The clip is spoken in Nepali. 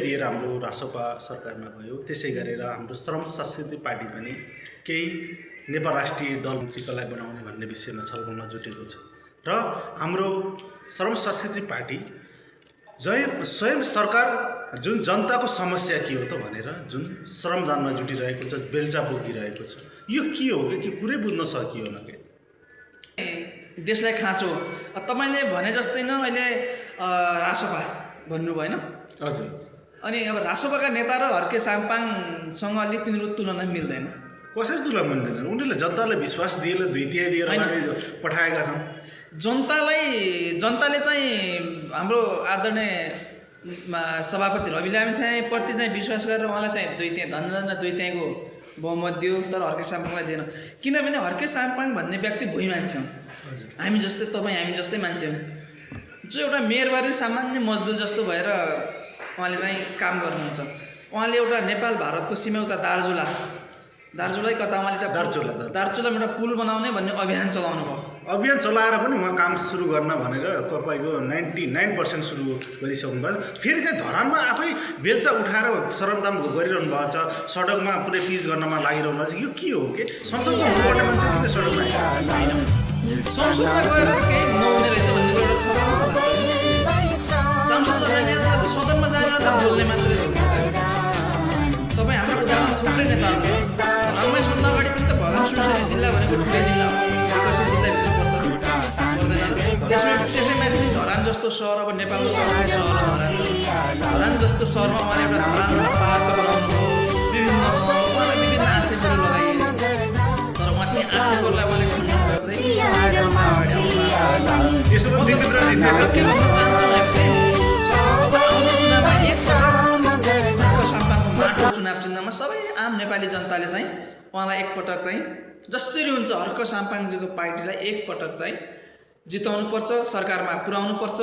दिएर हाम्रो रासोपा सरकारमा गयो। त्यसै गरेर हाम्रो श्रम संस्कृति पार्टी पनि केही नेपाल राष्ट्रिय दल मन्त्रीलाई बनाउने भन्ने विषयमा छलफलमा जुटेको छ र हाम्रो श्रम संस्कृति पार्टी स्वयं सरकार जुन जनताको समस्या के हो त भनेर जुन श्रमदानमा जुटिरहेको छ, बेल्चा बोकिरहेको छ, यो के हो कि कुरै बुझ्न सकिएन के देशलाई खाँचो। तपाईले भने जस्तै न अहिले रासोपा भन्नु भएन। हजुर। अनि अब रासोपाका नेता र हर्के साम्पाङसँग अलि तिनीहरू तुलना मिल्दैन। कसरी तुलना मिल्दैन? उनीहरूले जनतालाई विश्वास दिएर 2/3 दिएर पठाएका छन्। जनताले चाहिँ हाम्रो आदरणीय सभापति रवि लामिछाने प्रति चाहिँ विश्वास गरेर उहाँलाई चाहिँ 2/3 को बहुमत दियो, तर हर्के साम्पाङलाई दिएन। किनभने हर्के साम्पाङ भन्ने व्यक्ति भुइँ मान्छे हो, हामी जस्तै तपाईँ हामी जस्तै मान्छे हो, जो एउटा मेयरबारी सामान्य मजदुर जस्तो भएर उहाँले चाहिँ काम गर्नुहुन्छ। उहाँले एउटा नेपाल भारतको सीमा उता दार्चुलै कता उहाँले दार्चुलामा एउटा पुल बनाउने भन्ने अभियान चलाउनु भयो। अभियान चलाएर पनि उहाँ काम सुरु गर्न भनेर तपाईँको 99% सुरु गरिसक्नु भयो। फेरि चाहिँ धरानमा आफै बेल्चा उठाएर सरमदाम गरिरहनु भएको छ, सडकमा पुरै पिच गर्नमा लागिरहनु भएको छ। यो के हो के संसदमा हुनुपर्ने मान्छे किन सडकमा संसदमा गएर केही नहुने रहेछ भन्ने एउटा छ। संसदमा जाने त सदनमा जाएर त बोल्ने मात्रै हो। तपाईँ हाम्रो उदाहरण थुप्रै नेताहरू धरानमै सबभन्दा अगाडि पनि त भगवान सुनसरी जिल्ला भनेको ठुलै जिल्ला हो, विकसित जिल्लाभित्र पर्छ। त्यसैमाथि पनि धरान जस्तो सहर, अब नेपालको चौथो सहर धरान जस्तो सहरमा उहाँले एउटा धरानमा पार्क बनाउनु भयो, विभिन्न उहाँलाई विभिन्न आक्षेपहरू लगाइए, तर उहाँ चाहिँ आक्षेपहरूलाई उहाँले के भन्न चाहन्छु चुनाव चिन्हमा सबै आम नेपाली जनताले चाहिँ उहाँलाई एकपटक चाहिँ जसरी हुन्छ हर्क साम्पाङजीको पार्टीलाई एकपटक चाहिँ जिताउनु पर्छ, सरकारमा पुर्याउनु पर्छ।